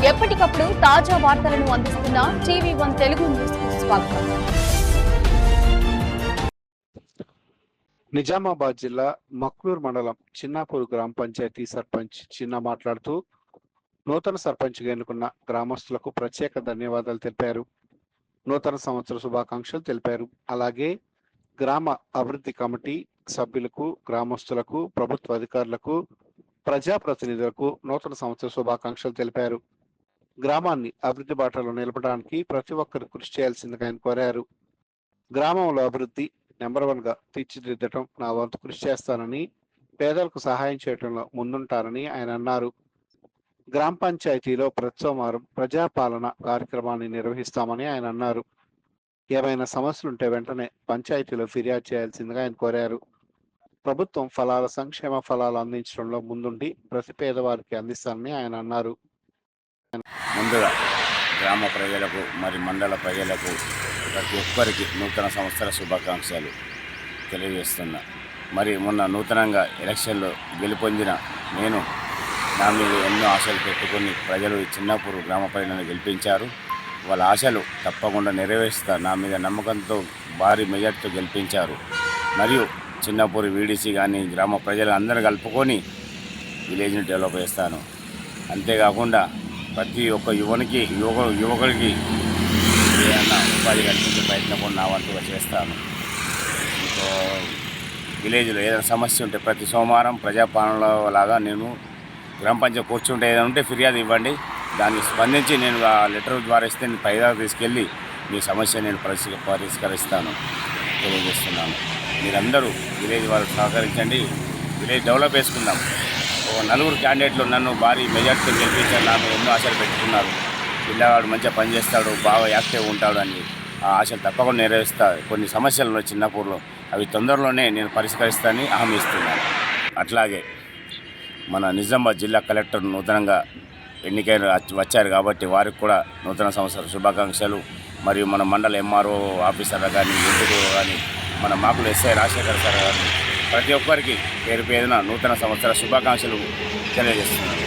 ఎప్పటికప్పుడు తాజా వార్తలను అందిస్తున్న టీవీ1 తెలుగు న్యూస్ కు స్వాగతం. నిజామాబాద్ జిల్లా మక్లూర్ మండలం చిన్నాపూర్ గ్రామ పంచాయతీ సర్పంచ్ చిన్న మాట్లాడుతూ నూతన సర్పంచ్గా ఎన్నుకున్న గ్రామస్తులకు ప్రత్యేక ధన్యవాదాలు తెలిపారు. నూతన సంవత్సర శుభాకాంక్షలు తెలిపారు. అలాగే గ్రామ అభివృద్ధి కమిటీ సభ్యులకు, గ్రామస్తులకు, ప్రభుత్వ అధికారులకు, ప్రజాప్రతినిధులకు నూతన సంవత్సర శుభాకాంక్షలు తెలిపారు. గ్రామాన్ని అభివృద్ధి బాటలో నిలపడానికి ప్రతి ఒక్కరు కృషి చేయాల్సిందిగా ఆయన కోరారు. గ్రామంలో అభివృద్ధి నెంబర్ 1 గా తీర్చిదిద్దటం నా వంతు కృషి చేస్తానని, పేదలకు సహాయం చేయడంలో ముందుంటారని ఆయన అన్నారు. గ్రామ పంచాయతీలో ప్రతి సోమవారం ప్రజాపాలన కార్యక్రమాన్ని నిర్వహిస్తామని ఆయన అన్నారు. ఏమైనా సమస్యలుంటే వెంటనే పంచాయతీలో ఫిర్యాదు చేయాల్సిందిగా ఆయన కోరారు. ప్రభుత్వం సంక్షేమ ఫలాలు అందించడంలో ముందుండి ప్రతి పేదవారికి అందిస్తానని ఆయన అన్నారు. ముందుగా గ్రామ ప్రజలకు మరి మండల ప్రజలకు ప్రతి ఒక్కరికి నూతన సంవత్సర శుభాకాంక్షలు తెలియజేస్తున్నా. మరి మొన్న నూతనంగా ఎలక్షన్లో గెలుపొందిన నేను నా మీద ఎన్నో ఆశలు పెట్టుకొని ప్రజలు ఈ చిన్నాపూర్ గ్రామ ప్రజలను గెలిపించారు. వాళ్ళ ఆశలు తప్పకుండా నెరవేరుస్తా, నా మీద నమ్మకంతో భారీ మెజార్టీతో గెలిపించారు. మరియు చిన్నాపూర్ వీడీసీ కానీ గ్రామ ప్రజలు అందరూ కలుపుకొని విలేజ్ని డెవలప్ చేస్తాను. అంతేకాకుండా ప్రతి ఒక్క యువకుడికి ఏదైనా ఉపాధి కల్పించే ప్రయత్నం కూడా నా వంతుగా చేస్తాను. ఇంకో విలేజ్లో ఏదైనా సమస్య ఉంటే ప్రతి సోమవారం ప్రజాపాలనలో లాగా నేను గ్రామ పంచాయతీ కూర్చుంటే ఏదైనా ఉంటే ఫిర్యాదు ఇవ్వండి, దానికి స్పందించి నేను ఆ లెటర్ ద్వారా ఇస్తే నేను పైదాకా తీసుకెళ్ళి మీ సమస్య నేను పరిష్కరిస్తాను తెలియజేస్తున్నాను. మీరందరూ విలేజ్ వాళ్ళు సహకరించండి, విలేజ్ డెవలప్ చేసుకుందాం. నలుగురు క్యాండిడేట్లు నన్ను భారీ మెజార్టీతో గెలిపించారు. నాకు ఎన్నో ఆశలు పెట్టుకున్నారు. పిల్లవాడు మంచిగా పనిచేస్తాడు, బాగా యాక్టివ్గా ఉంటాడు అని ఆ ఆశలు తప్పకుండా నెరవేరుస్తా. కొన్ని సమస్యలు ఉన్నాయి చిన్నపూర్లో, అవి తొందరలోనే నేను పరిష్కరిస్తానని హామీ ఇస్తున్నాను. అట్లాగే మన నిజామాబాద్ జిల్లా కలెక్టర్ నూతనంగా ఎన్నికైన వచ్చారు కాబట్టి వారికి కూడా నూతన సంవత్సర శుభాకాంక్షలు. మరియు మన మండల ఎంఆర్ఓ ఆఫీసర్లు కానీ, ఎంపీడీ కానీ, మన మాకులు ఎస్ఐ రాజశేఖర్ సార్ కానీ ప్రతి ఒక్కరికి పేరు పేరున నూతన సంవత్సర శుభాకాంక్షలు తెలియజేస్తున్నాను.